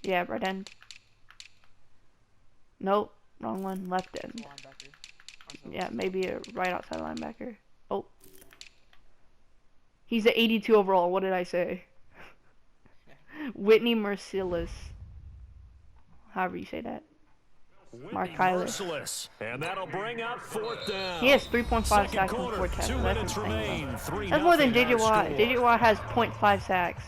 Yeah, right end. Nope, wrong one. Left end. Yeah, maybe a right outside linebacker. Oh. He's a 82 overall. What did I say? Whitney Merciless. However you say that. Mark Kyler. And that'll bring up 4th down. He has 3.5 sacks in 4 catches. That's insane. That's more than Digit Watt. Digit Watt has 0.5 sacks.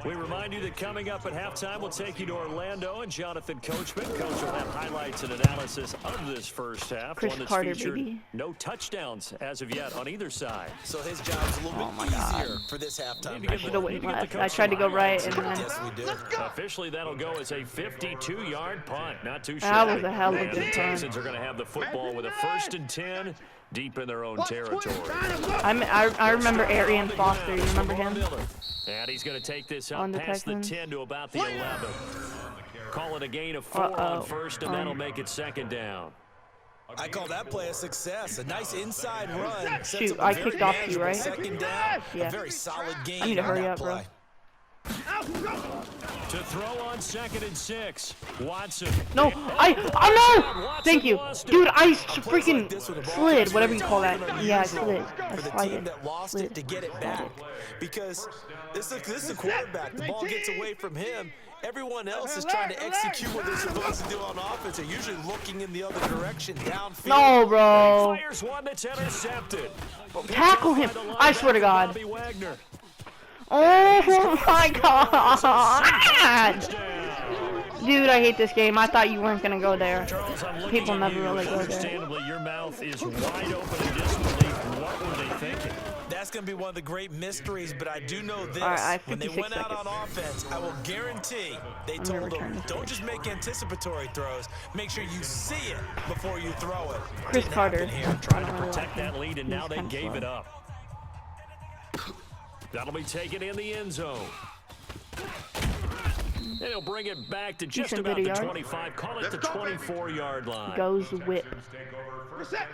We remind you that coming up at halftime, we'll take you to Orlando, and Jonathan Coachman. Coach will have highlights and analysis of this first half. Chris one that's Carter, featured baby. No touchdowns as of yet on either side. So his job's a little bit easier for this halftime. I should have went left. I tried to go right, and then... Yes, we do. Officially, that'll go as a 52-yard punt. Not too sure. That was a hell of a and good the punt. Texans are going to have the football with a 1st and 10 deep in their own territory. I remember Arian Foster. You remember him? And he's going to take this up On the past Texans. the 10 to about the 11. Call it a gain of 4 on 1st, and that'll make it 2nd down. I call that play a success. A nice inside run. Shoot, I kicked off you, right? 2nd down. Yeah. A very solid game. I need to on hurry that up, bro. play. To throw on 2nd and 6. Watson. No, oh no! Thank you. Dude, I freaking slid, whatever you call that. Yeah, I slid. I For the team slid. that lost it to get it back. Because this is a quarterback. The ball gets away from him. Everyone else is trying to execute what they're supposed to do on offense. They're usually looking in the other direction, downfield. No, bro. Fires one that's intercepted. Tackle him. I swear to God. Oh my God. Dude, I hate this game. I thought you weren't going to go there. People never really go there. Understandably, your mouth is wide open in disbelief. What were they thinking? That's going to be one of the great mysteries, but I do know this. All right, when they 56 went out seconds. on offense, I will guarantee they told them, don't just make anticipatory throws. Make sure you see it before you throw it. Chris Didn't Carter. happen here. Trying to protect that lead, and He's now they kinda gave slow. it up. That'll be taken in the end zone. And he'll bring it back to just Decent about the bit of yard. 25. Call it the 24-yard line. Goes whip.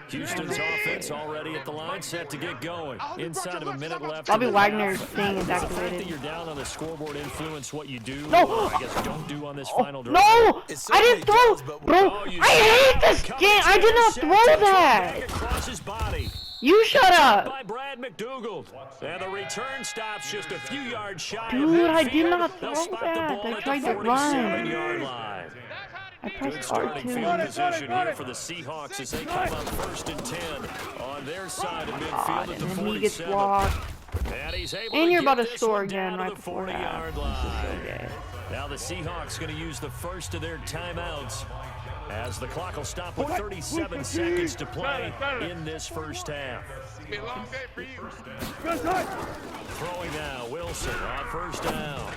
Houston's offense already at the line, set to get going. Inside of a minute left. Bobby in the Wagner's half. thing is Does the fact that activated. you're down on the scoreboard influence what you do? No! Or I guess don't do on this final drive. No! It I didn't certainly throw! does, but Bro, I hate this game! I did not throw that! Across his body. You shut up! By Brad McDougal. And the return stops just a few yards shy of Dude, I did midfield. not They'll throw spot the that. ball I at tried the to run. 47-yard line. I Good pressed starting field R2. position here for the Seahawks as they come up 1st and 10 on their side of midfield God, at and the then he gets 47. blocked. And he's able And to you're get about to this score one down again to right the before that. 40-yard This is so line. gay. Now the Seahawks going to use the first of their timeouts as the clock will stop with 37 seconds to play in this first half. Throwing now, Wilson on 1st down.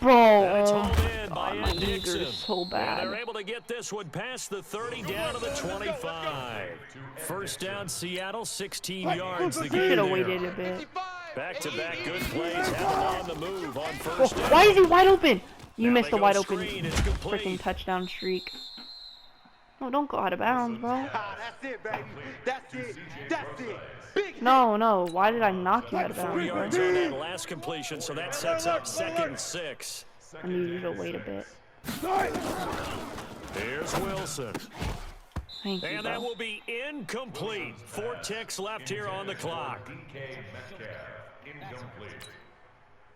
Bro, That's hauled in by my Ed knees Dixon. are so And bad. they're able to get this one past the 30 down to the 25. First down, Seattle, 16 yards. The You gain should have there. waited a bit. Back-to-back good plays. Have him on the move on Oh, 1st down. why is he wide open? You Now missed they a go wide open screen, it's complete. freaking touchdown streak. No, don't go out of bounds, bro. That's it, baby. That's it. That's it. Big No. Why did I knock you out of 4 bounds, yards bro? on that last completion, so that sets up 2nd and 6. I need you to wait a bit. Here's Wilson. Thank you, And that bro. will be incomplete. 4 ticks left here on the clock.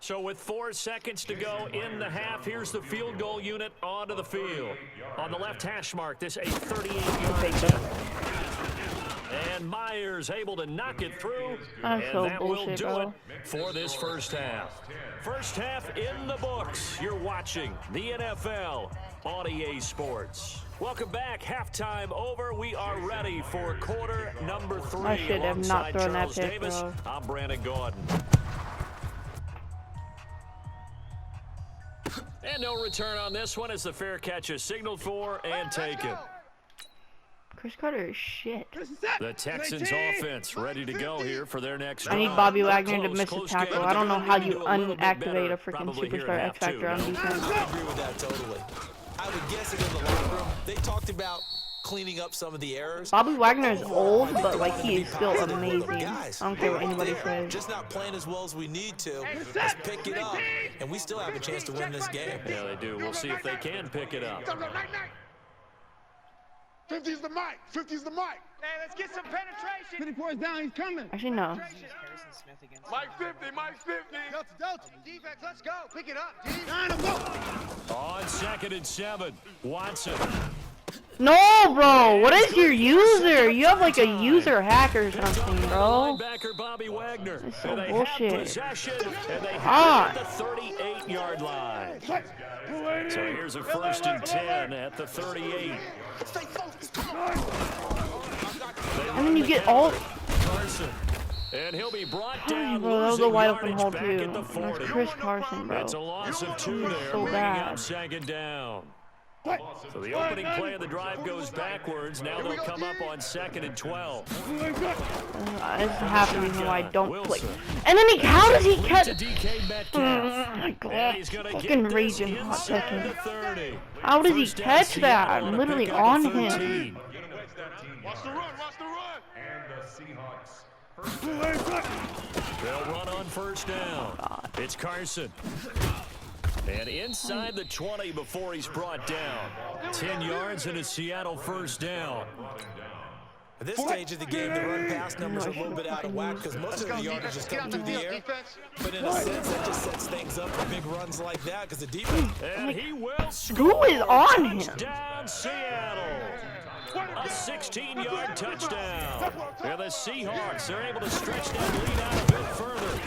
So with 4 seconds to go in the half, here's the field goal unit onto the field. On the left hash mark, this a 38-yard. And Myers able to knock it through. That's and so that will bullshit, do bro. it for this first half. First half in the books. You're watching the NFL on EA Sports. Welcome back. Halftime over. We are ready for quarter number 3. I should have not Alongside thrown that Charles pick, Davis, bro. I'm Brandon Gordon. And no return on this one as the fair catch is signaled for and taken. Chris Carter is shit. The Texans offense ready to go here for their next I need drive. Bobby Wagner to Close, miss a close tackle. game. I don't know how you Do a little bit unactivate better a freaking probably here superstar in X half Factor on two, no? defense. I agree with that totally. I would guess it in the locker room. They talked about cleaning up some of the errors. Bobby Wagner is old, I think but they're like gonna he be is still positive with them. amazing. Guys, I don't care what right anybody there, says. just not playing as well as we need to. Let's pick it up, and we still have a chance to win this game. Yeah, they do. We'll see if they can pick it up. 50's the mic. 50's the mic. Hey, let's get some penetration. 54 is down. He's coming. Actually, no. Mike 50. Mike 50. Delta. Defense, let's go. Pick it up, D. Go. On 2nd and 7, Watson. No, bro. What is your user? You have like a user hack or something, bro. Linebacker Bobby Wagner. That's so And they bullshit. have possession, and they Ah. have it at the 38-yard line. So here's a 1st and 10 at the 38. And then you get all. Carson. And he'll be brought down. Bro, that was a wide open yardage hole back too. at the 40. That's Chris Carson, bro. It's a loss of 2 there, So bringing bad. up 2nd down. So the opening play of the drive goes backwards. Now they'll come up on 2nd and 12. This is half the reason why I don't play. And then how does he catch? To DK Metcalf. Oh my And god, he's gonna fucking get this raging hot inside second. the 30. How does he First down, catch that? Seattle I'm to literally pick up on the him. 13. Watch the run. Watch the run. They'll run on 1st down. It's Carson. And inside the 20 before he's brought down. 10 yards and a Seattle 1st down. At this stage of the game, the run-pass numbers are a little bit out of whack because most of the yardage just come through the air. But in a sense, that just sets things up for big runs like that because the defense... And he will score. Who is on him? Touchdown, Seattle. A 16-yard touchdown. And the Seahawks, they're able to stretch that lead out a bit further.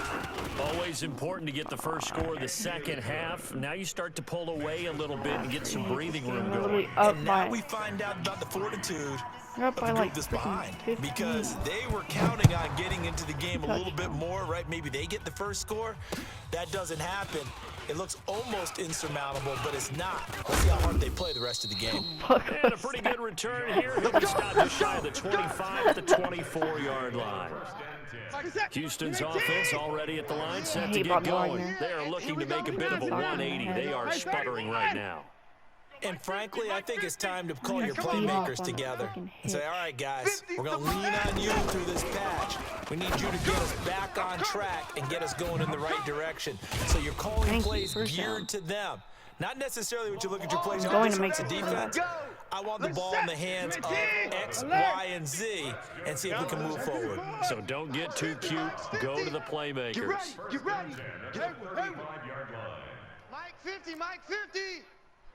Always important to get the first score of the second half. Now you start to pull away a little bit and get some breathing room going. Literally up And now by. we find out about the fortitude You're up of by the group like that's freaking behind 15. because they were counting on getting into the game a little bit more, right? Maybe they get the first score. That doesn't happen. It looks almost insurmountable, but it's not. Let's see how hard they play the rest of the game. And a pretty good return here. He'll be stopped just shy of the 25 at the 24-yard line. Houston's offense already at the line, set to hate get Bobby going. Wagner. They are looking to make a bit of a 180. They are sputtering right now. And frankly, I think it's time to call your playmakers together and say, all right, guys, we're going to lean on you through this patch. We need you to get us back on track and get us going in the right direction. So you're calling plays geared to them. Not necessarily what you look at your plays on going to make the the defense. I want the ball in the hands of X, Y, and Z and see if we can move forward. So don't get too cute. Go to the playmakers. Get ready. Mike 50. Mike 50.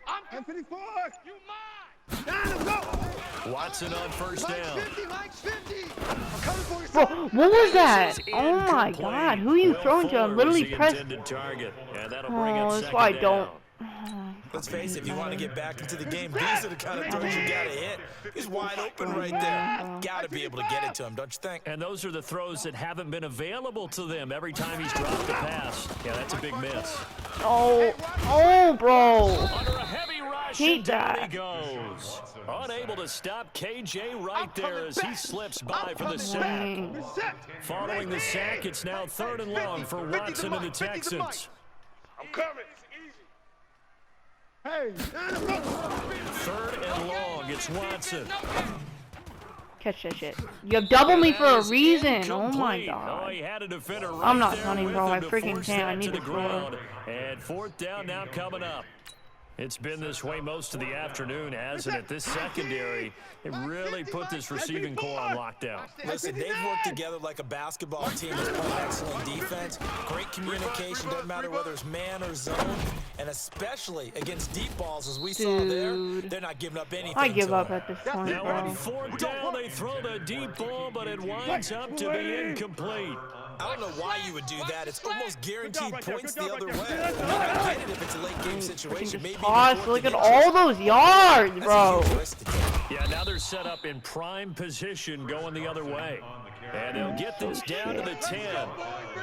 I'm 54. You mine. Down and go. Watson on 1st down. Mike 50. Mike 50. I'm coming for you. Bro, what was that? It's Oh my incomplete. god, who are you Will throwing to? Fuller I'm literally was the pressed. intended target. Yeah, that'll bring up Oh, that's 2nd why I down. don't. Let's face it, if you want to get back into the game, these are the kind of throws you got to hit. He's wide open right there. Got to be able to get it to him, don't you think? And those are the throws that haven't been available to them every time he's dropped the pass. Yeah, that's a big miss. Oh, bro. Under a heavy rush, Hate and down that. he goes. Unable to stop KJ right there as he slips by for the sack. Dang. Following the sack, it's now 3rd and long for Watson and the Texans. I'm coming. Hey, 3rd and long, it's Watson. Catch that shit. You have doubled me for a reason. Oh my Incomplete. Oh, god. he had a defender right I'm not there funny, with bro. him I to freaking force can't. I that need to to the ground. And 4th down now coming up. It's been this way most of the afternoon, hasn't it? This secondary, it really put this receiving core on lockdown. Listen, they've worked together like a basketball team that's playing excellent defense. Great communication, doesn't matter whether it's man or zone. And especially against deep balls, as we saw there, Dude. they're not giving up anything. I give to up them. at this point, Now on bro. 4th down, they throw the deep ball, but it winds up to be incomplete. I don't know why you would do that. It's almost guaranteed points the other way. I mean, I get it if it's a late game situation. Maybe Toss, look at all those yards, bro. Yeah, now they're set up in prime position going the other way. And they'll get this down to the 10.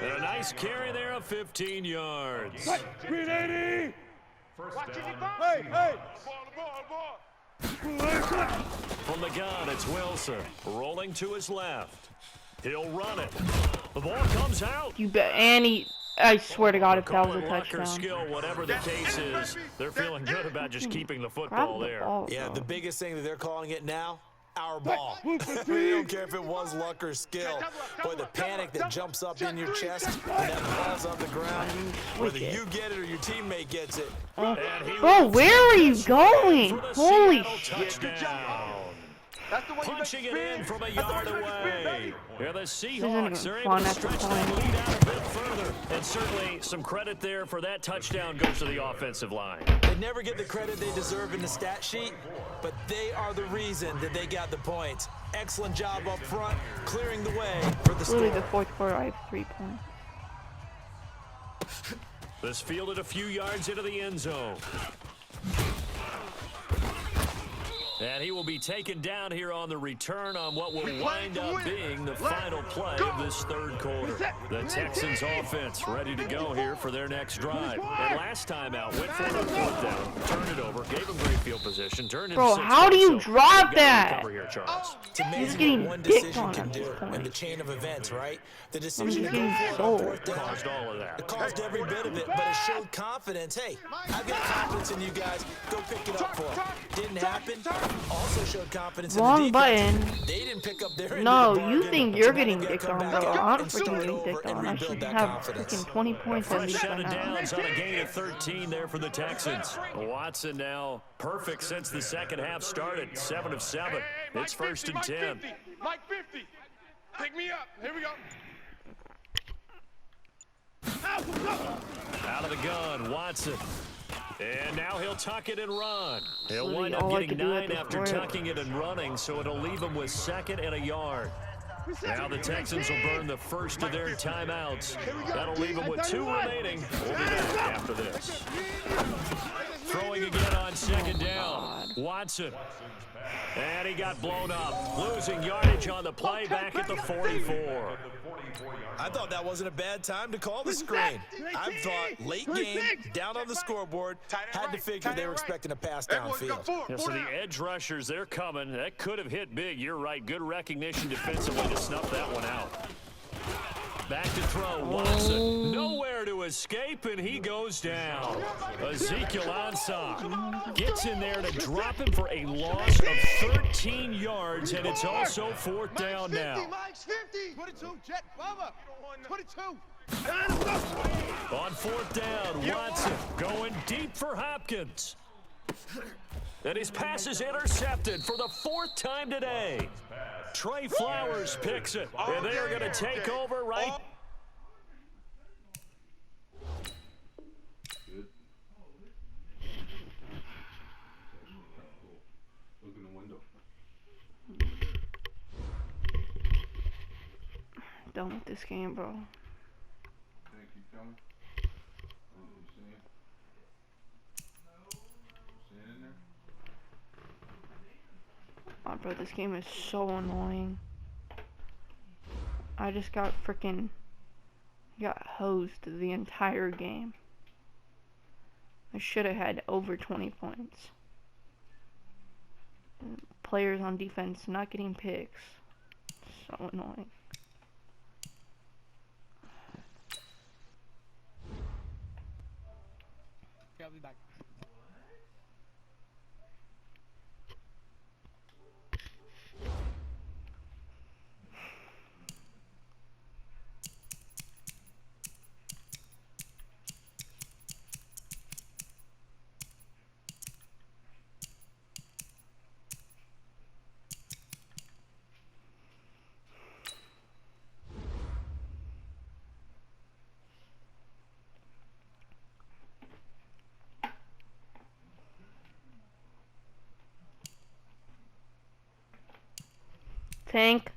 And a nice carry there of 15 yards. 380. Hey, hey. From the gun, it's Wilson. Rolling to his left. He'll run it. The ball comes out. You bet. And he. I swear to God, if that was Call a it luck or touchdown. skill, whatever the case is, they're feeling good about just keeping the football Grab the there. ball, Yeah, bro. the biggest thing that they're calling it now, our ball. They don't care if it was luck or skill. Boy, the panic that jumps up in your chest when that ball's on the ground, whether you get it or your teammate gets it. Bro, where are you going? Holy shit. Touchdown. That's the way you Punching make it in from a yard away. Yeah, the Seahawks are even able fun to at the stretch that point. lead out a bit further. And certainly some credit there for that touchdown goes to the offensive line. They never get the credit they deserve in the stat sheet, but they are the reason that they got the points. Excellent job up front, clearing the way for the Literally score. the fourth quarter, I have 3 points. This fielded a few yards into the end zone. And he will be taken down here on the return on what will wind up being the final play of this third quarter. The Texans offense ready to go here for their next drive. And last time out, went for it on fourth down, turned it over, gave him great field position, turned it Bro, into 6 how do you points. So drop you've gotta that? recover here, Charles. It's amazing getting what one dicked decision on can at this do point. in the chain of events, right? The He's decision to go getting for it on sold. fourth down. Caused all of that. It caused every bit of it, but it showed confidence. Hey, I've got confidence in you guys. Go pick it up for them. Didn't happen. Also showed confidence Wrong in the defense. button. They didn't pick up their end No, of the you bargain, think so you're now getting they've dicked gotta on, come bro. back out I'm and freaking start getting over dicked and on. I rebuild should that have confidence. freaking 20 points at Fresh least out right of now. downs on a gain of 13 there for the Texans. Watson now perfect since the second half started. 7 of 7. It's first and 10. Mike 50. Pick me up. Here we go. Out of the gun, Watson. And now he'll tuck it and run. He'll Literally wind up all I getting could do at 9 this after point. tucking it and running, so it'll leave him with 2nd and a yard. Now the Texans will burn the first of their timeouts. That'll leave them with 2 remaining. We'll be back after this. Throwing again on 2nd down. Watson. And he got blown up. Losing yardage on the play back at the 44. I thought that wasn't a bad time to call the screen. I thought late game, down on the scoreboard, had to figure they were expecting a pass downfield. Yeah, so the edge rushers, they're coming. That could have hit big. You're right. Good recognition defensively to snuff that one out. Back to throw. Watson. Nowhere to escape, and he goes down. Ezekiel Ansah gets in there to drop him for a loss of 13 yards, and it's also 4th down now. Mike's 50. 22. Jet. Bubba. 22. On 4th down, Watson going deep for Hopkins. And his pass is intercepted for the 4th time today. Trey Flowers picks it, and they are going to take over right. Look in the window. Done with this game, bro. Can't keep coming. In there? Oh, bro, this game is so annoying. I just got hosed the entire game. I should have had over 20 points. Players on defense not getting picks. So annoying. Okay, I'll be back. Tank.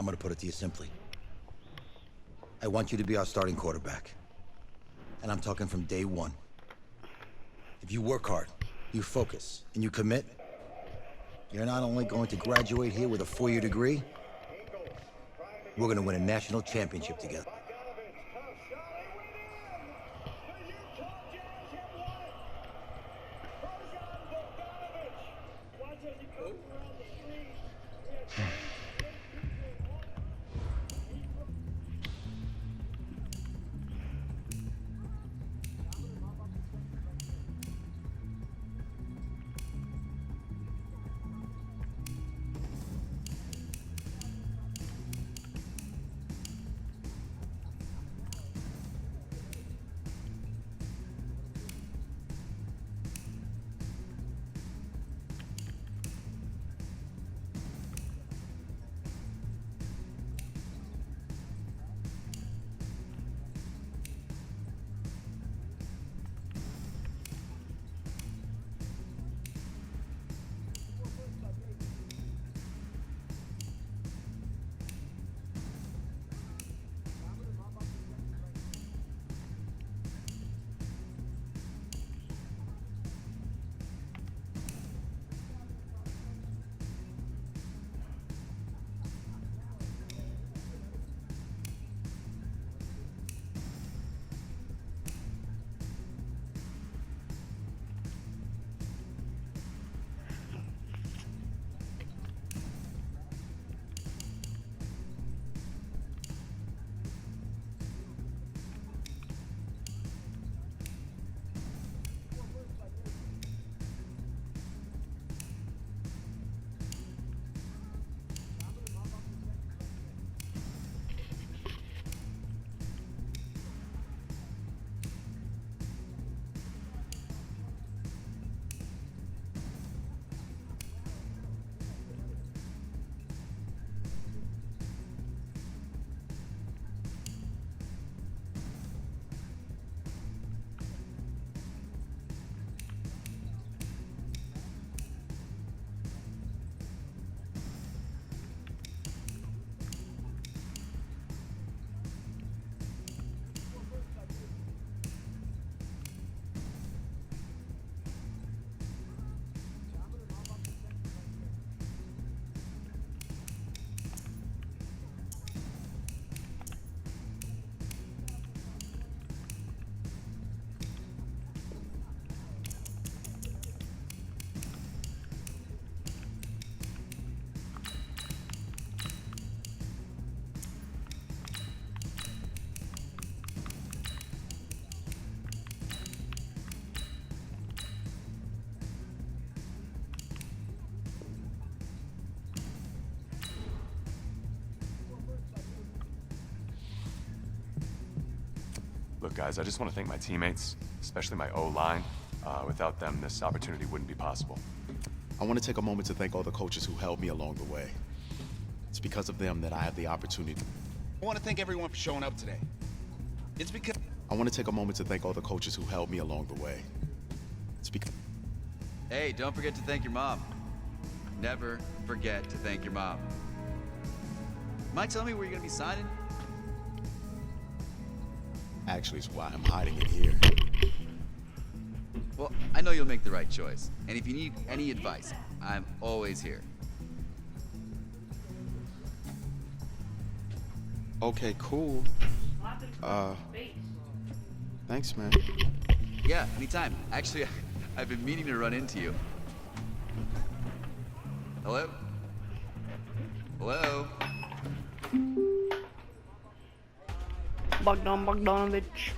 gonna put it to you simply. I want you to be our starting quarterback. And I'm talking from day one. If you work hard, you focus, and you commit, you're not only going to graduate here with a 4-year degree, we're gonna win a national championship together. Look, guys, I just want to thank my teammates, especially my O-line. Without them, this opportunity wouldn't be possible. I want to take a moment to thank all the coaches who held me along the way. It's because of them that I have the opportunity. I want to thank everyone for showing up today. It's because... I want to take a moment to thank all the coaches who held me along the way. It's because... Hey, don't forget to thank your mom. Never forget to thank your mom. Mind telling me where you're going to be signing? Actually, it's why I'm hiding it here. Well, I know you'll make the right choice. And if you need any advice, I'm always here. Okay, cool. Thanks, man. Yeah, anytime. Actually, I've been meaning to run into you. Hello? Hello? Bogdanovich.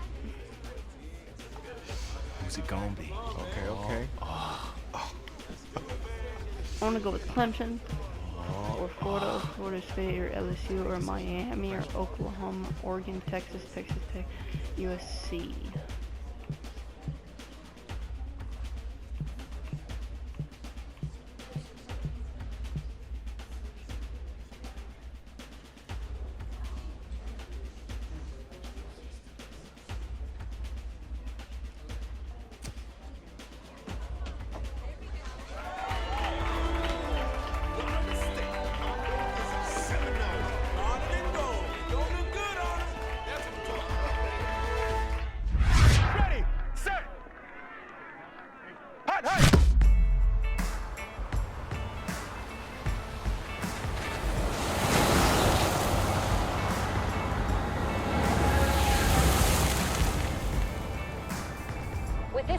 Who's it gonna be? Okay. I want to go with Clemson, or Florida, or Florida State, or LSU, or Miami, or Oklahoma, Oregon, Texas, Texas Tech, USC.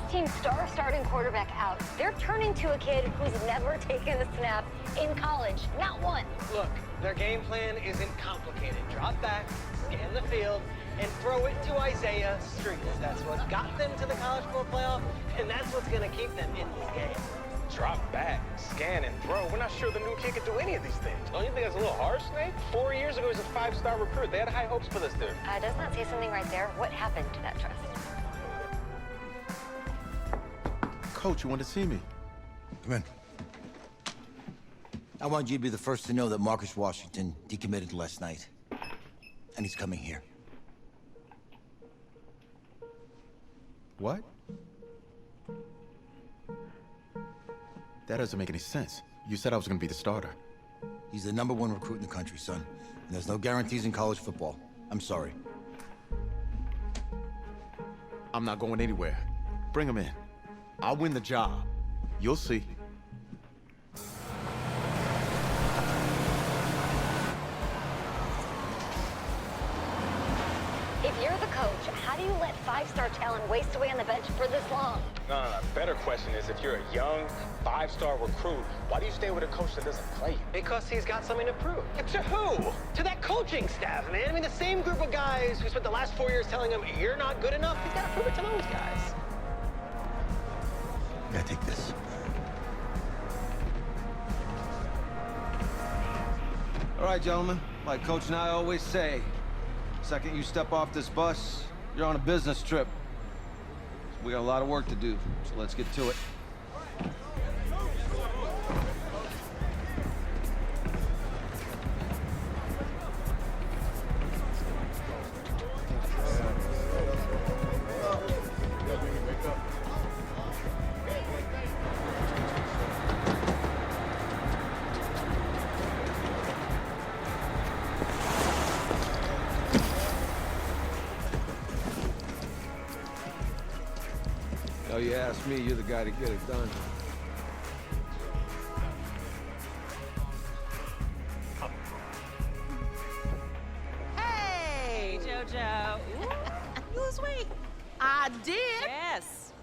team's star starting quarterback out. They're turning to a kid who's never taken a snap in college. Not one. Look, their game plan isn't complicated. Drop back, scan the field, and throw it to Isaiah Street. That's what got them to the college football playoff, and that's what's going to keep them in this game. Drop back, scan, and throw. We're not sure the new kid can do any of these things. Don't you think that's a little harsh, Snake? 4 years ago, he was a 5-star recruit. They had high hopes for this dude. Does not say something right there. What happened to that trust? Coach, you want to see me? Come in. I want you to be the first to know that Marcus Washington decommitted last night. And he's coming here. What? That doesn't make any sense. You said I was gonna be the starter. He's the #1 recruit in the country, son. And there's no guarantees in college football. I'm sorry. I'm not going anywhere. Bring him in. I'll win the job. You'll see. If you're the coach, how do you let 5-star talent waste away on the bench for this long? No. Better question is, if you're a young 5-star recruit, why do you stay with a coach that doesn't play you? Because he's got something to prove. To who? To that coaching staff, man. I mean, the same group of guys who spent the last 4 years telling him, you're not good enough, he's got to prove it to those guys. Yeah, take this. All right, gentlemen. Like Coach and I always say, second you step off this bus, you're on a business trip. We got a lot of work to do, so let's get to it. Oh, you ask me, you're the guy to get it done. Hey, JoJo. You was sweet. I did. Yes.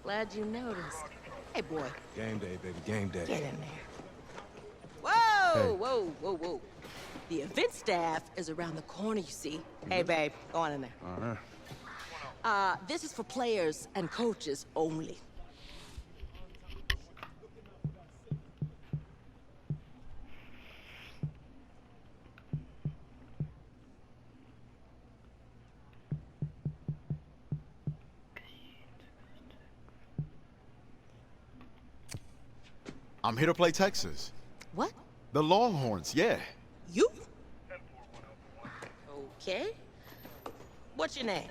Glad you noticed. Hey, boy. Game day, baby, game day. Get in there. Whoa, whoa. The event staff is around the corner, you see. Hey, babe, go on in there. This is for players and coaches only. I'm here to play Texas. What? The Longhorns, yeah. You? Okay. What's your name?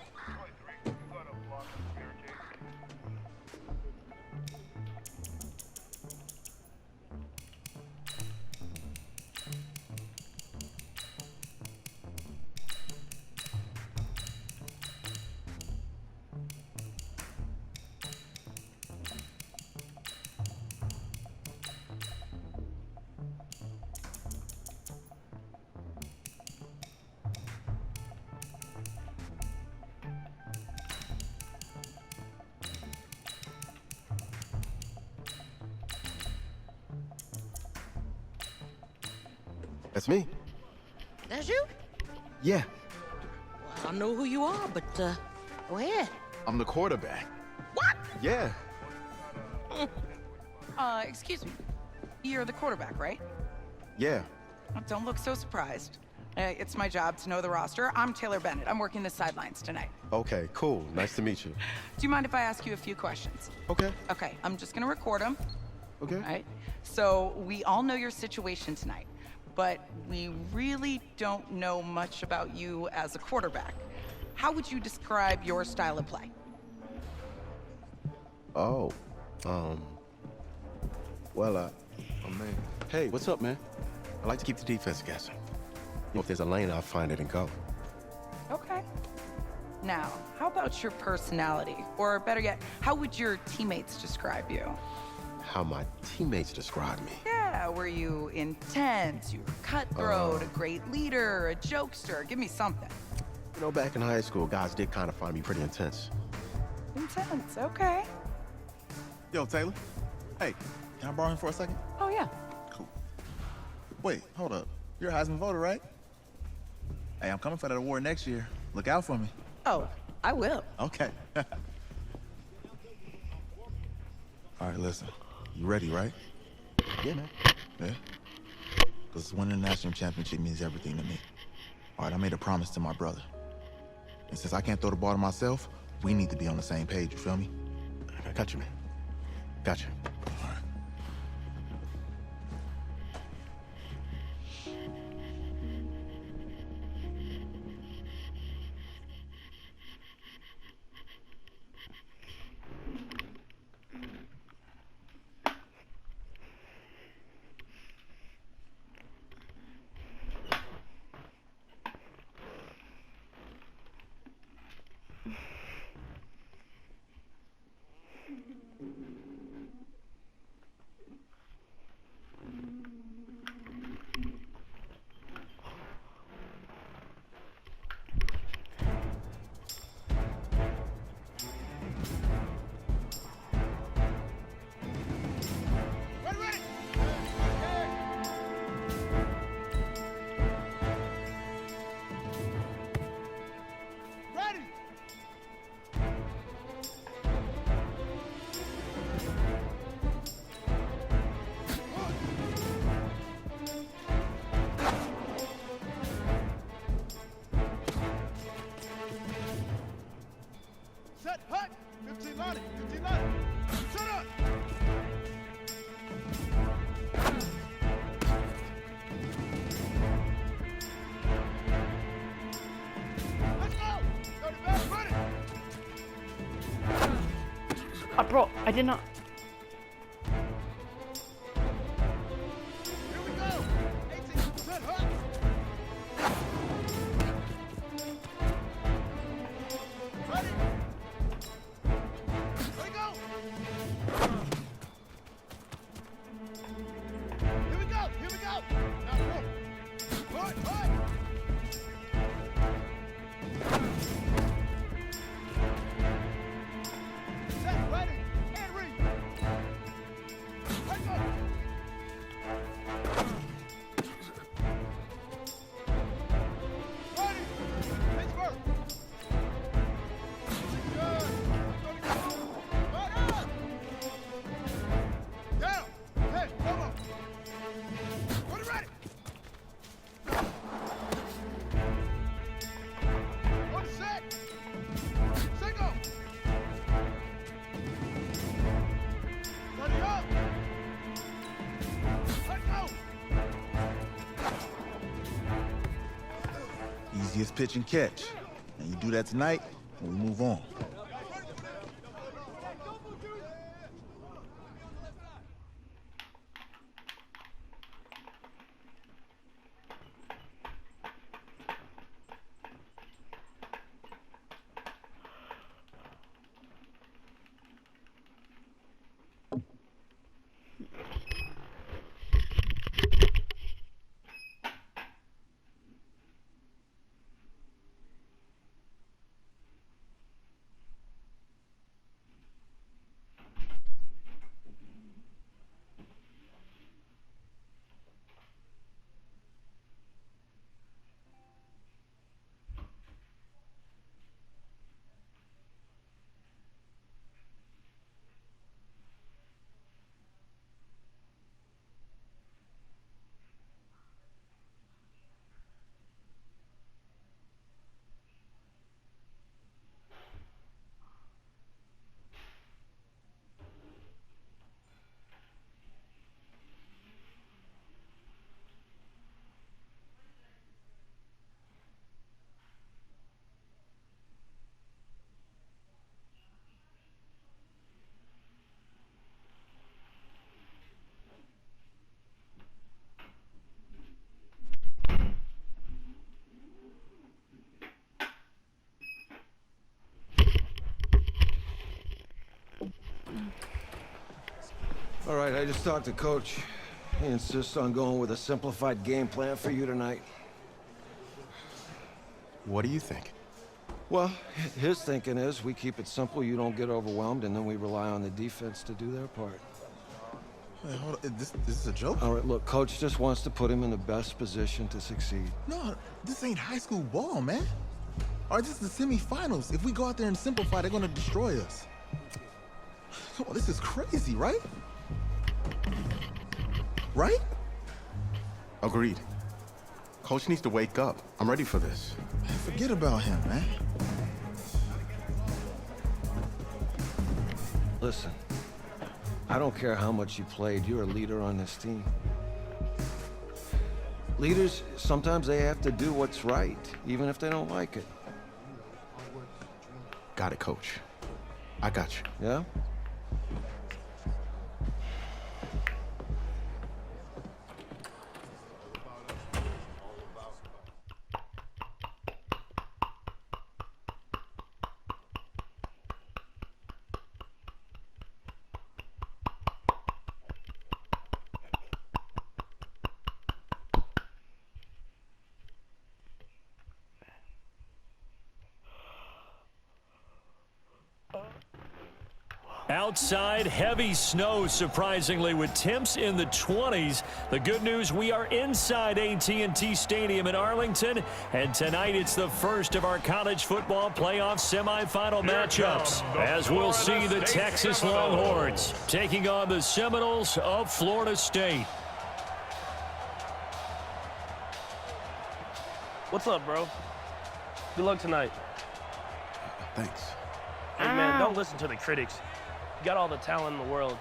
That's me. That's you? Yeah, Well, I don't know who you are, but, go ahead. I'm the quarterback. What? Yeah. Excuse me. You're the quarterback, right? Yeah. Don't look so surprised. It's my job to know the roster. I'm Taylor Bennett. I'm working the sidelines tonight. Okay, cool. Nice to meet you. Do you mind if I ask you a few questions? Okay. Okay, I'm just gonna record them. Okay. All right? So, we all know your situation tonight, but we really don't know much about you as a quarterback. How would you describe your style of play? Oh, well, oh man. Hey, what's up, man? I like to keep the defense guessing. If there's a lane, I'll find it and go. Okay. Now, how about your personality? Or better yet, how would your teammates describe you? How my teammates describe me. Yeah, were you intense? You were cutthroat, a great leader, a jokester? Give me something. You know, back in high school, guys did kind of find me pretty intense. Intense, okay. Yo, Taylor. Hey, can I borrow him for a second? Oh, yeah. Cool. Wait, hold up. You're a Heisman voter, right? Hey, I'm coming for that award next year. Look out for me. Oh, I will. Okay. All right, listen. You ready, right? Yeah, man. Yeah? Because winning the national championship means everything to me. All right, I made a promise to my brother. And since I can't throw the ball to myself, we need to be on the same page, you feel me? I got you, man. Got you. All right. Bro, I did not. Easiest pitch and catch. And you do that tonight, and we move on. All right, I just talked to Coach. He insists on going with a simplified game plan for you tonight. What do you think? Well, his thinking is we keep it simple, you don't get overwhelmed, and then we rely on the defense to do their part. Wait, hold on. This is a joke? All right, look, Coach just wants to put him in the best position to succeed. No, this ain't high school ball, man. All right, this is the semifinals. If we go out there and simplify, they're gonna destroy us. Oh, this is crazy, right? Right? Agreed. Coach needs to wake up. I'm ready for this. Man, forget about him, man. Listen, I don't care how much you played, you're a leader on this team. Leaders, sometimes they have to do what's right, even if they don't like it. Got it, Coach. I got you. Yeah? Outside, heavy snow, surprisingly, with temps in the 20s. The good news, we are inside AT&T Stadium in Arlington, and tonight it's the first of our college football playoff semifinal matchups, as we'll see the Texas Longhorns taking on the Seminoles of Florida State. What's up, bro? Good luck tonight. Thanks. Hey, man, don't listen to the critics. You got all the talent in the world.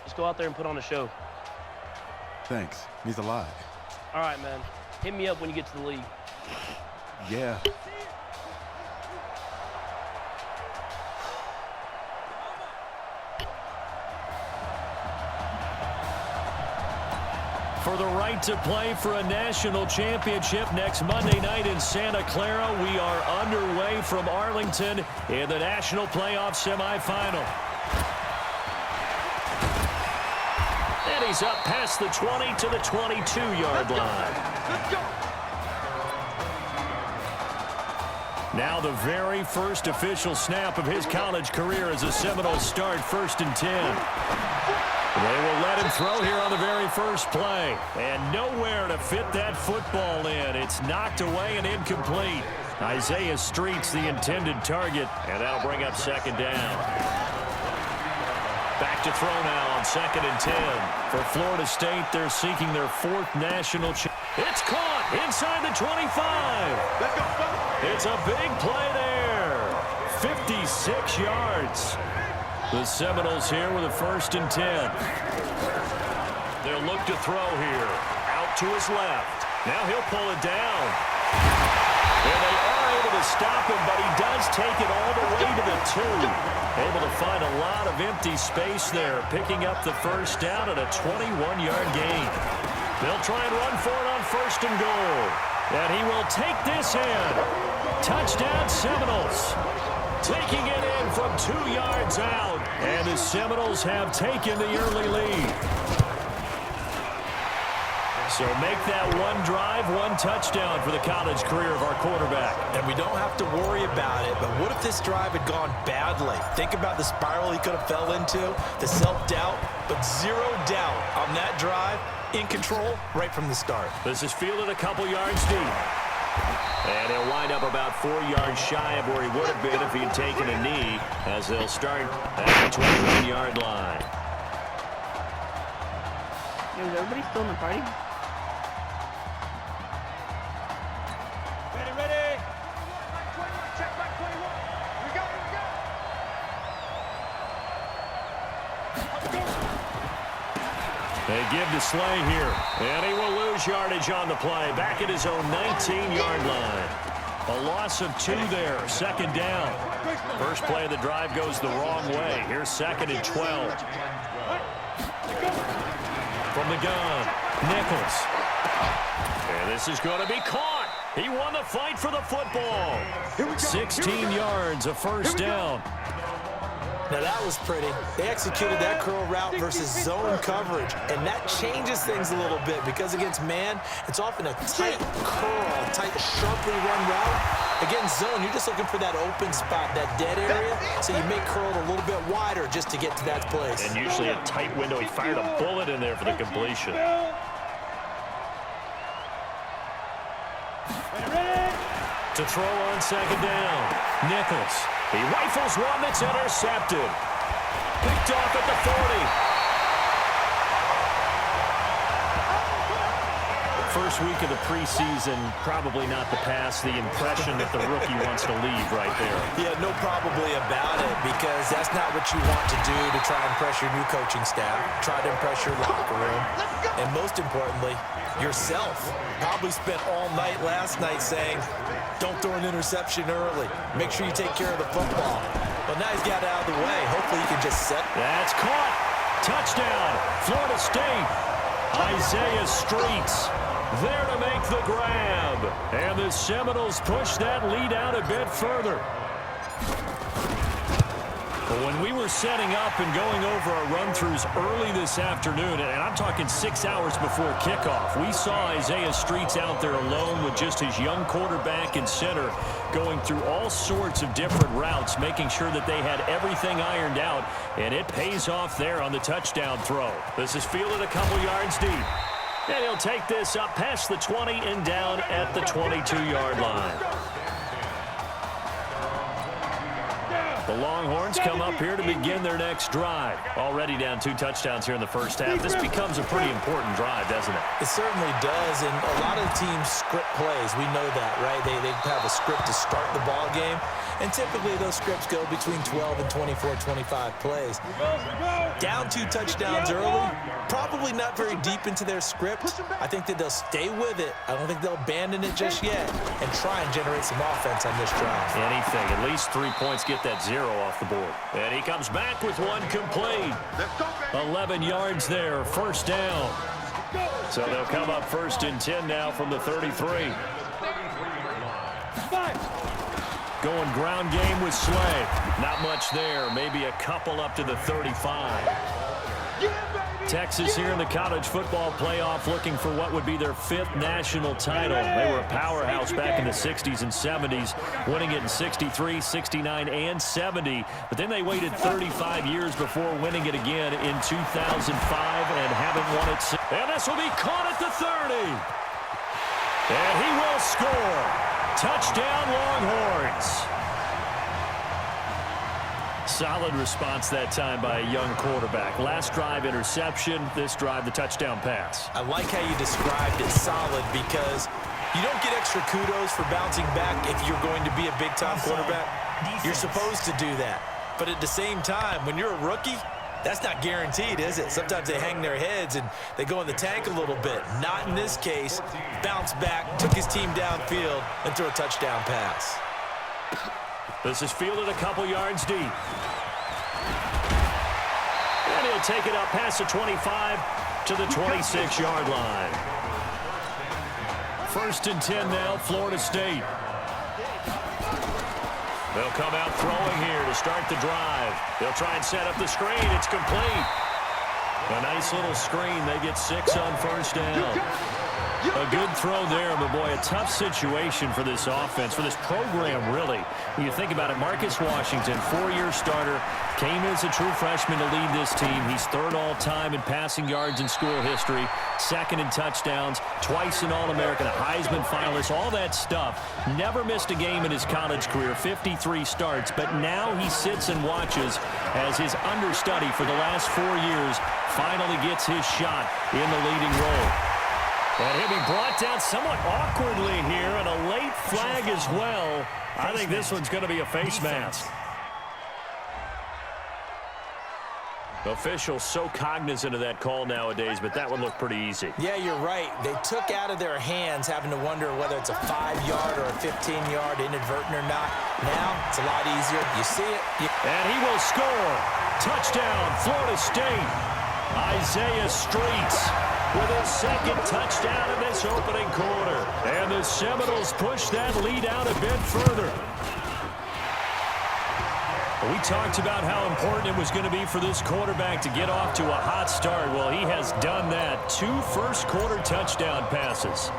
Just go out there and put on a show. Thanks. Means a lot. All right, man. Hit me up when you get to the league. Yeah. For the right to play for a national championship next Monday night in Santa Clara, we are underway from Arlington in the national playoff semifinal. And he's up past the 20 to the 22-yard line. Now the very first official snap of his college career as a Seminole start, 1st and 10. They will let him throw here on the very first play. And nowhere to fit that football in. It's knocked away and incomplete. Isaiah Street's the intended target, and that'll bring up 2nd down. Back to throw now on 2nd and 10. For Florida State, they're seeking their 4th national championship. It's caught inside the 25. Let's go. It's a big play there. 56 yards. The Seminoles here with a 1st and 10. They'll look to throw here. Out to his left. Now he'll pull it down. And they are able to stop him, but he does take it all the way to the 2. Able to find a lot of empty space there, picking up the 1st down and a 21-yard gain. They'll try and run for it on 1st and goal. And he will take this in. Touchdown Seminoles. Taking it in from 2 yards out. And the Seminoles have taken the early lead. So make that one drive, one touchdown for the college career of our quarterback. And we don't have to worry about it, but what if this drive had gone badly? Think about the spiral he could have fell into, the self-doubt, but 0 doubt on that drive, in control right from the start. This is fielded a couple yards deep. And he'll wind up about 4 yards shy of where he would have been if he had taken a knee, as they'll start at the 21-yard line. Is everybody still in the party? They give to Slay here, and he will lose yardage on the play, back at his own 19-yard line. A loss of 2 there, 2nd down. First play of the drive goes the wrong way. Here's 2nd and 12. From the gun, Nichols. And this is going to be caught. He won the fight for the football. 16 yards, a 1st down. Now that was pretty. They executed that curl route versus zone coverage, and that changes things a little bit because against man, it's often a tight curl, a tight, sharply run route. Against zone, you're just looking for that open spot, that dead area, so you may curl it a little bit wider just to get to that place. And usually a tight window. He fired a bullet in there for the completion. To throw on second down. Nichols. He rifles one that's intercepted. Picked off at the 40. First week of the preseason, probably not the pass, the impression that the rookie wants to leave right there. Yeah, no probably about it, because that's not what you want to do to try and impress your new coaching staff, try to impress your locker room, and most importantly, yourself. Probably spent all night last night saying, don't throw an interception early. Make sure you take care of the football. But now he's got it out of the way. Hopefully he can just set. That's caught. Touchdown, Florida State. Isaiah Streets there to make the grab. And the Seminoles push that lead out a bit further. Well, when we were setting up and going over our run-throughs early this afternoon, and I'm talking 6 hours before kickoff, we saw Isaiah Streets out there alone with just his young quarterback and center going through all sorts of different routes, making sure that they had everything ironed out, and it pays off there on the touchdown throw. This is fielded a couple yards deep. And he'll take this up past the 20 and down at the 22-yard line. The Longhorns come up here to begin their next drive. Already down 2 touchdowns here in the first half. This becomes a pretty important drive, doesn't it? It certainly does, and a lot of teams script plays. We know that, right? They have a script to start the ball game, and typically those scripts go between 12 and 24, 25 plays. Down 2 touchdowns early, probably not very deep into their script. I think that they'll stay with it. I don't think they'll abandon it just yet and try and generate some offense on this drive. Anything, at least 3 points, get that 0 off the board. And he comes back with one complete. 11 yards there, first down. So they'll come up 1st and 10 now from the 33. Going ground game with Slay. Not much there, maybe a couple up to the 35. Texas here in the college football playoff looking for what would be their 5th national title. They were a powerhouse back in the 60s and 70s, winning it in 63, 69, and 70. But then they waited 35 years before winning it again in 2005 and haven't won it since. And this will be caught at the 30. And he will score. Touchdown, Longhorns. Solid response that time by a young quarterback. Last drive, interception. This drive, the touchdown pass. I like how you described it, solid, because you don't get extra kudos for bouncing back if you're going to be a big-time quarterback. You're supposed to do that. But at the same time, when you're a rookie, that's not guaranteed, is it? Sometimes they hang their heads and they go in the tank a little bit. Not in this case. Bounced back, took his team downfield, and threw a touchdown pass. This is fielded a couple yards deep. And he'll take it up past the 25 to the 26-yard line. 1st and 10 now, Florida State. They'll come out throwing here to start the drive. They'll try and set up the screen. It's complete. A nice little screen. They get 6 on 1st down. A good throw there, but boy, a tough situation for this offense, for this program, really. When you think about it, Marcus Washington, 4-year starter, came as a true freshman to lead this team. He's 3rd all-time in passing yards in school history, 2nd in touchdowns, twice an All-American, a Heisman finalist, all that stuff. Never missed a game in his college career, 53 starts, but now he sits and watches as his understudy for the last 4 years finally gets his shot in the leading role. And he'll be brought down somewhat awkwardly here, and a late flag as well. I think this one's going to be a face mask. Officials so cognizant of that call nowadays, but that one looked pretty easy. Yeah, you're right. They took out of their hands having to wonder whether it's a 5-yard or a 15-yard inadvertent or not. Now, it's a lot easier. You see it. And he will score. Touchdown, Florida State. Isaiah Streets with his 2nd touchdown in this opening quarter. And the Seminoles push that lead out a bit further. We talked about how important it was going to be for this quarterback to get off to a hot start. Well, he has done that. 2 first-quarter touchdown passes.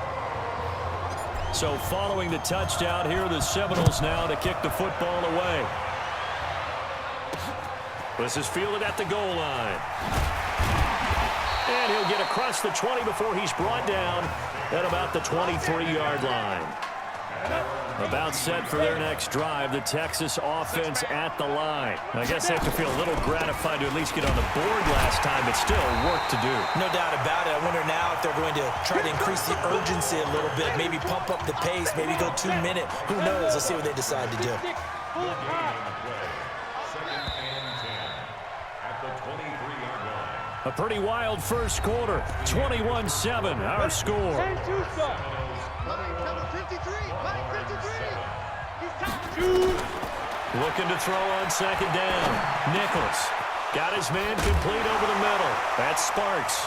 So following the touchdown, here are the Seminoles now to kick the football away. This is fielded at the goal line. And he'll get across the 20 before he's brought down at about the 23-yard line. About set for their next drive, the Texas offense at the line. I guess they have to feel a little gratified to at least get on the board last time, but still work to do. No doubt about it. I wonder now if they're going to try to increase the urgency a little bit, maybe pump up the pace, maybe go 2-minute. Who knows? Let's see what they decide to do. A pretty wild first quarter. 21-7, our score. Looking to throw on second down. Nichols got his man complete over the middle. That's Sparks.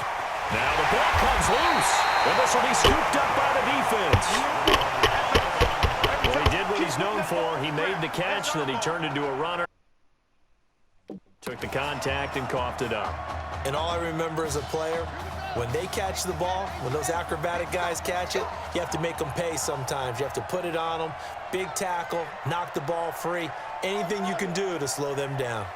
Now the ball comes loose, and this will be scooped up by the defense. Well, he did what he's known for. He made the catch, then he turned into a runner. Took the contact and coughed it up. And all I remember as a player, when they catch the ball, when those acrobatic guys catch it, you have to make them pay sometimes. You have to put it on them, big tackle, knock the ball free, anything you can do to slow them down.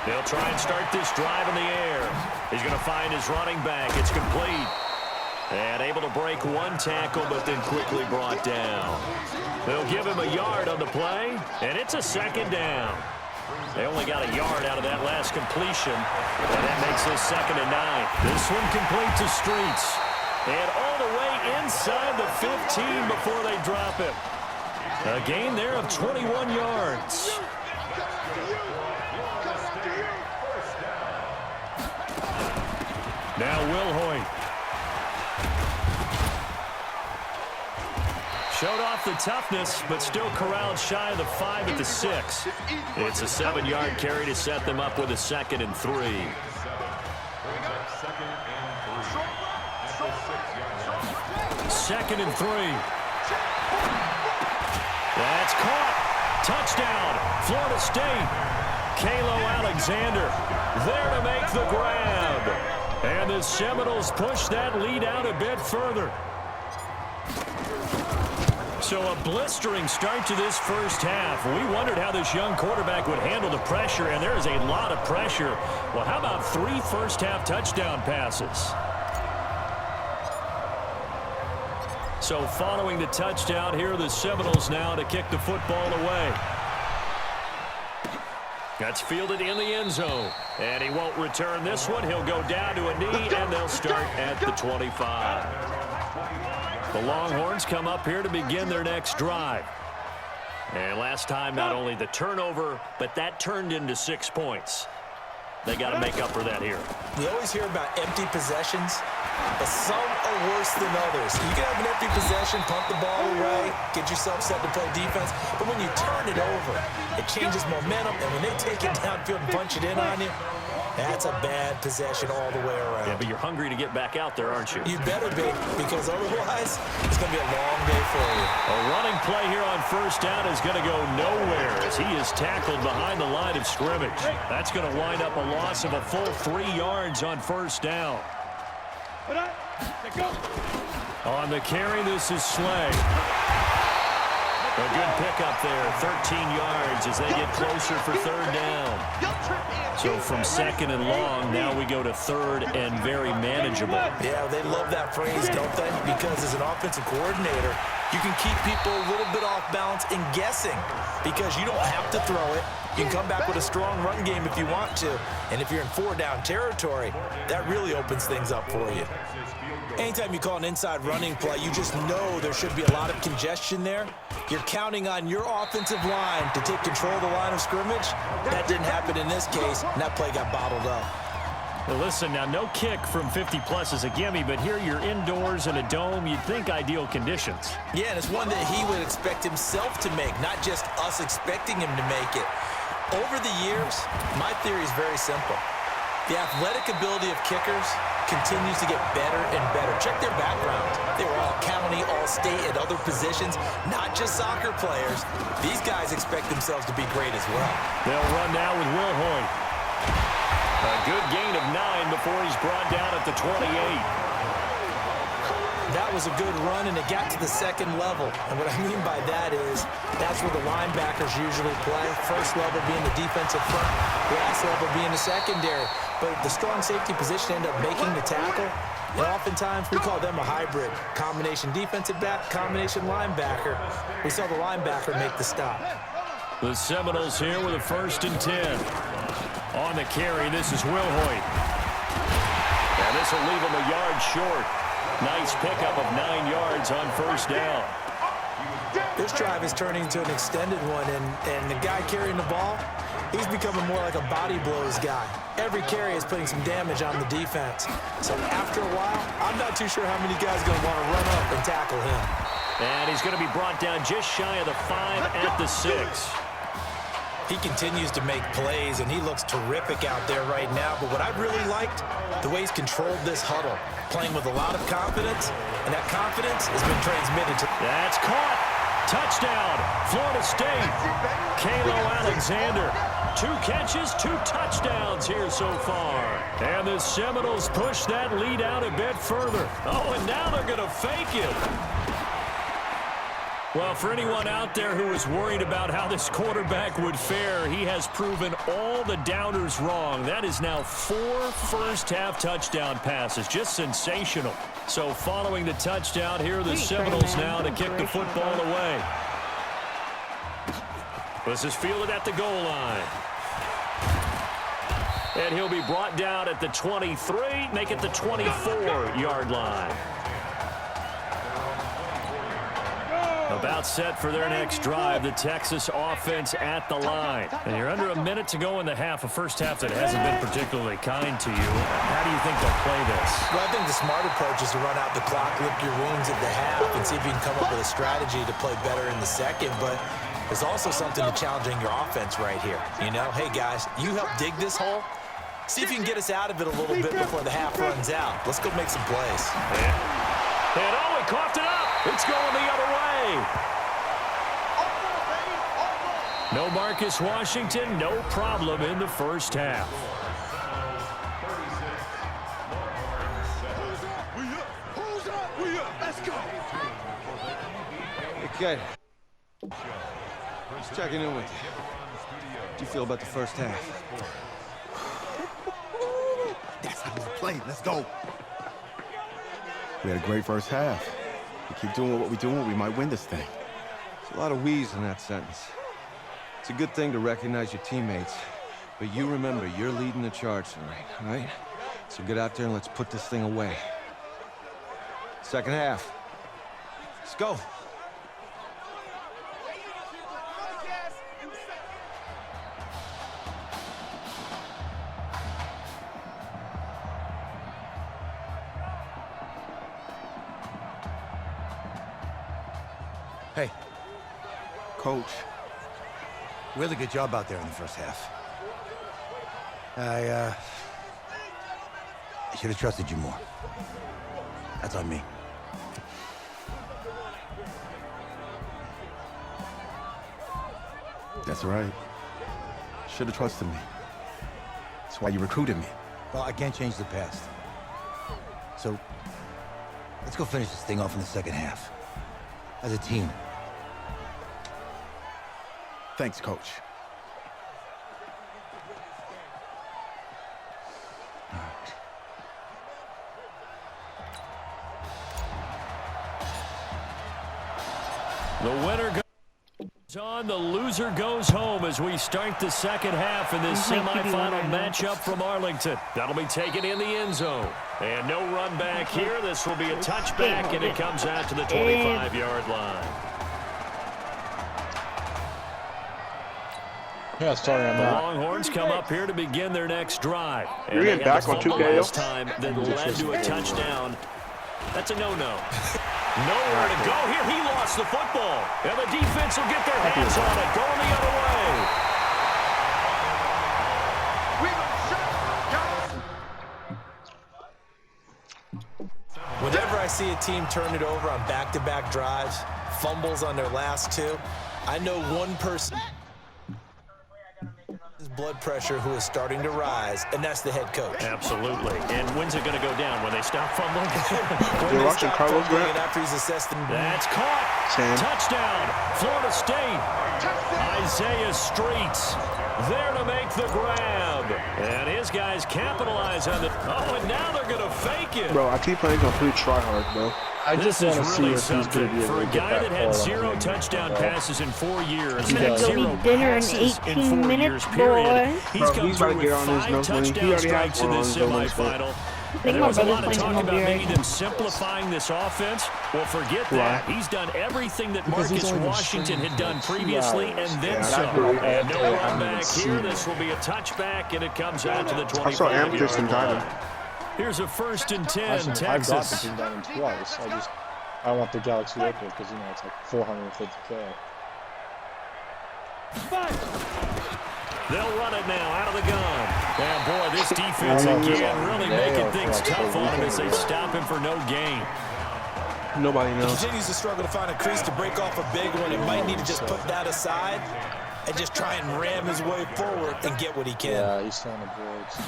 They'll try and start this drive in the air. He's going to find his running back. It's complete. And able to break one tackle, but then quickly brought down. They'll give him a yard on the play, and it's a second down. They only got a yard out of that last completion, and that makes this 2nd and 9. This one complete to Streets, and all the way inside the 15 before they drop him. A gain there of 21 yards. Now Wilhoit. Showed off the toughness, but still corralled shy of the 5 at the 6. It's a 7-yard carry to set them up with a 2nd and 3. 2nd and 3. That's caught. Touchdown, Florida State. Kalo Alexander there to make the grab. And the Seminoles push that lead out a bit further. So a blistering start to this first half. We wondered how this young quarterback would handle the pressure, and there is a lot of pressure. Well, how about 3 first-half touchdown passes? So following the touchdown, here are the Seminoles now to kick the football away. That's fielded in the end zone, and he won't return this one. He'll go down to a knee, and they'll start at the 25. The Longhorns come up here to begin their next drive. And last time, not only the turnover, but that turned into 6 points. They got to make up for that here. We always hear about empty possessions, but some are worse than others. You can have an empty possession, punt the ball away, get yourself set to play defense, but when you turn it over, it changes momentum, and when they take it downfield and punch it in on you, that's a bad possession all the way around. Yeah, but you're hungry to get back out there, aren't you? You better be, because otherwise, it's going to be a long day for you. A running play here on first down is going to go nowhere as he is tackled behind the line of scrimmage. That's going to wind up a loss of a full 3 yards on first down. On the carry, this is Slay. A good pickup there, 13 yards as they get closer for 3rd down. So from 2nd and long, now we go to 3rd and very manageable. Yeah, they love that phrase, don't they? Because as an offensive coordinator, you can keep people a little bit off balance and guessing because you don't have to throw it. You can come back with a strong run game if you want to. And if you're in 4-down territory, that really opens things up for you. Anytime you call an inside running play, you just know there should be a lot of congestion there. You're counting on your offensive line to take control of the line of scrimmage. That didn't happen in this case, and that play got bottled up. Well, listen, now no kick from 50-plus is a gimme, but here you're indoors in a dome. You'd think ideal conditions. Yeah, and it's one that he would expect himself to make, not just us expecting him to make it. Over the years, my theory is very simple. The athletic ability of kickers continues to get better and better. Check their background. They were all county, all state, at other positions, not just soccer players. These guys expect themselves to be great as well. They'll run now with Wilhoit. A good gain of 9 before he's brought down at the 28. that was a good run, and it got to the second level. And what I mean by that is that's where the linebackers usually play. First level being the defensive front, last level being the secondary. But the strong safety position ended up making the tackle. And oftentimes we call them a hybrid. Combination defensive back, combination linebacker. We saw the linebacker make the stop. The Seminoles here with a 1st and 10. On the carry, this is Will Hoyt. And this will leave him a yard short. Nice pickup of 9 yards on 1st down. This drive is turning into an extended one, and the guy carrying the ball, he's becoming more like a body blows guy. Every carry is putting some damage on the defense. So after a while, I'm not too sure how many guys are going to want to run up and tackle him. And he's going to be brought down just shy of the 5 at the 6. He continues to make plays, and he looks terrific out there right now. But what I really liked, the way he's controlled this huddle, playing with a lot of confidence, and that confidence has been transmitted to... That's caught. Touchdown, Florida State. Kalo Alexander. 2 catches, 2 touchdowns here so far. And the Seminoles push that lead out a bit further. Oh, and now they're going to fake it. Well, for anyone out there who is worried about how this quarterback would fare, he has proven all the doubters wrong. That is now 4 first-half touchdown passes. Just sensational. So following the touchdown, here are the Seminoles now to kick the football away. This is fielded at the goal line. And he'll be brought down at the 23, make it the 24-yard line. About set for their next drive, the Texas offense at the line. And you're under a minute to go in the half, a first half that hasn't been particularly kind to you. How do you think they'll play this? Well, I think the smart approach is to run out the clock, lick your wounds at the half, and see if you can come up with a strategy to play better in the second. But there's also something to challenging your offense right here. You know, hey, guys, you help dig this hole. See if you can get us out of it a little bit before the half runs out. Let's go make some plays. And oh, he coughed it up. It's going the other way. No Marcus Washington, no problem in the first half. Let's go. Okay. Just checking in with you. How do you feel about the first half? That's how we play. Let's go. We had a great first half. We keep doing what we're doing, we might win this thing. There's a lot of we's in that sentence. It's a good thing to recognize your teammates, but you remember, you're leading the charge tonight, all right? So get out there and let's put this thing away. Second half. Let's go. Hey. Coach. Really good job out there in the first half. I should have trusted you more. That's on me. That's right. Should have trusted me. That's why you recruited me. Well, I can't change the past. So, let's go finish this thing off in the second half. As a team. Thanks, Coach. The winner goes on, the loser goes home as we start the second half in this semifinal matchup from Arlington. That'll be taken in the end zone. And no run back here. This will be a touchback, and it comes out to the 25-yard line. Yeah, sorry on the that. Longhorns come up here to begin their next drive. You're getting back on 2K last time that led to a touchdown. That's a no-no. Nowhere to go here. He lost the football. And the defense will get their hands on it. Going the other way. Whenever I see a team turn it over on back-to-back drives, fumbles on their last two, I know one person is blood pressure who is starting to rise, and that's the head coach. Absolutely. And when's it going to go down? When they stop fumbling? You're watching Carlos Grant? And after he's assessed them. That's caught. Touchdown, Florida State. Isaiah Streets there to make the grab. And his guys capitalize on it. Oh, and now they're going to fake it. Bro, I keep playing complete try-hard, bro. I just want to see really if he's going to be able for to a get guy that had ball 0 on touchdown passes in 4 years. I'm gonna go eat dinner in 18 minutes, boys. He's come through with 5 touchdown strikes in this semifinal. And there was a lot of talk about maybe them simplifying this offense. Well, forget that. He's done everything that Marcus Washington had done previously and then some. And no run back here. This will be a touchback, and it comes out to the 25-yard line. I saw Amethyst and Diamond. Here's a 1st and 10, Texas. I've got the team down twice. I want the Galaxy Open because, you know, it's like $450K. They'll run it now out of the gun. And boy, this defense again really making things tough on him as they stop him for no gain. Nobody knows. He continues to struggle to find a crease to break off a big one. He might need to just put that aside and just try and ram his way forward and get what he can. Yeah, he's on the boards.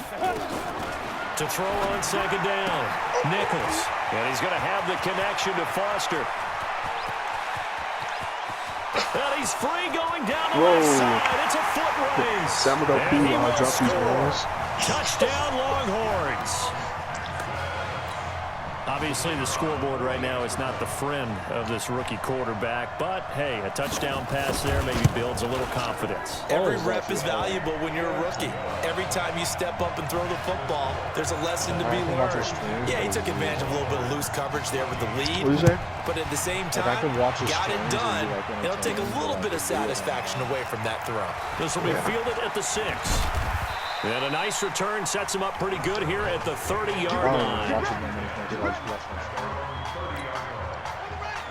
To throw on 2nd down, Nichols. And he's going to have the connection to Foster. And he's free going down the left side. It's a foot race. I'm going to be while I drop these balls. Touchdown, Longhorns. Obviously, the scoreboard right now is not the friend of this rookie quarterback, but hey, a touchdown pass there maybe builds a little confidence. Every rep is valuable when you're a rookie. Every time you step up and throw the football, there's a lesson to be learned. Yeah, he took advantage of a little bit of loose coverage there with the lead, but at the same time, got it done. It'll take a little bit of satisfaction away from that throw. This will be fielded at the 6. And a nice return sets him up pretty good here at the 30-yard line.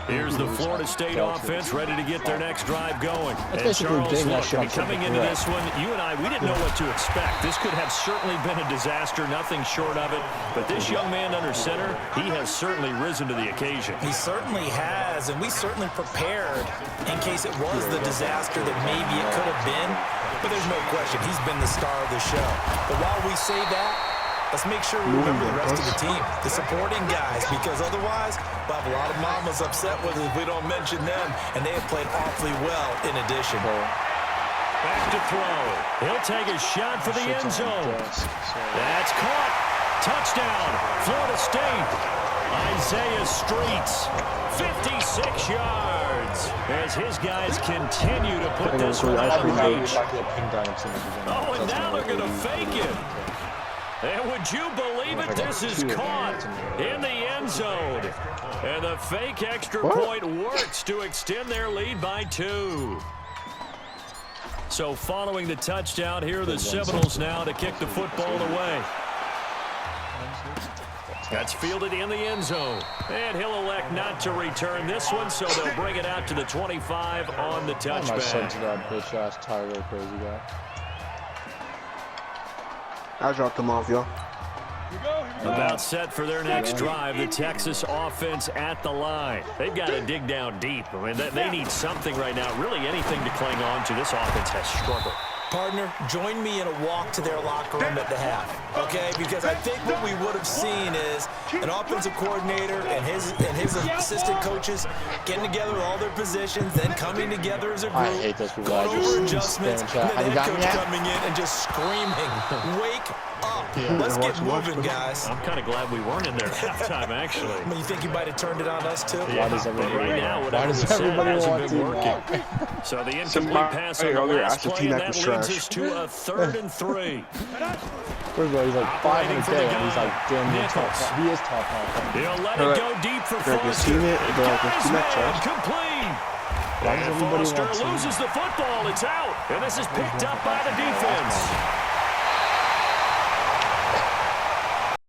Here's the Florida State offense ready to get their next drive going. And Charles, look, coming into this one, you and I, we didn't know what to expect. This could have certainly been a disaster, nothing short of it. But this young man under center, he has certainly risen to the occasion. He certainly has, and we certainly prepared in case it was the disaster that maybe it could have been. But there's no question, he's been the star of the show. But while we say that, let's make sure we remember the rest of the team, the supporting guys, because otherwise we'll have a lot of mamas upset with us if we don't mention them, and they have played awfully well in addition. Back to throw. He'll take a shot for the end zone. That's caught. Touchdown, Florida State. Isaiah Streets, 56 yards, as his guys continue to put this one on the reach. Oh, and now they're going to fake it. And would you believe it, this is caught in the end zone. And the fake extra point works to extend their lead by 2. So following the touchdown, here are the Seminoles now to kick the football away. That's fielded in the end zone. And he'll elect not to return this one, so they'll bring it out to the 25 on the touchback. My son to that bitch-ass Tyler crazy guy. I dropped him off, y'all. About set for their next drive, the Texas offense at the line. They've got to dig down deep. I mean, they need something right now, really anything to cling on to. This offense has struggled. Partner, join me in a walk to their locker room at the half, okay? Because I think what we would have seen is an offensive coordinator and his assistant coaches getting together with all their positions, then coming together as a group, going over adjustments, and then the head coach coming in and just screaming, wake up. Let's get moving, guys. I'm kind of glad we weren't in there at halftime, actually. I mean, you think you might have turned it on us, too? Yeah, but right now, whatever was said hasn't been working. So the incomplete pass on the last play, and that leads us to a 3rd and 3. First of all, he's like 500K, and he's like damn near top. He is top. He'll let it go deep for Foster. Complete. And Foster loses the football. It's out. And this is picked up by the defense.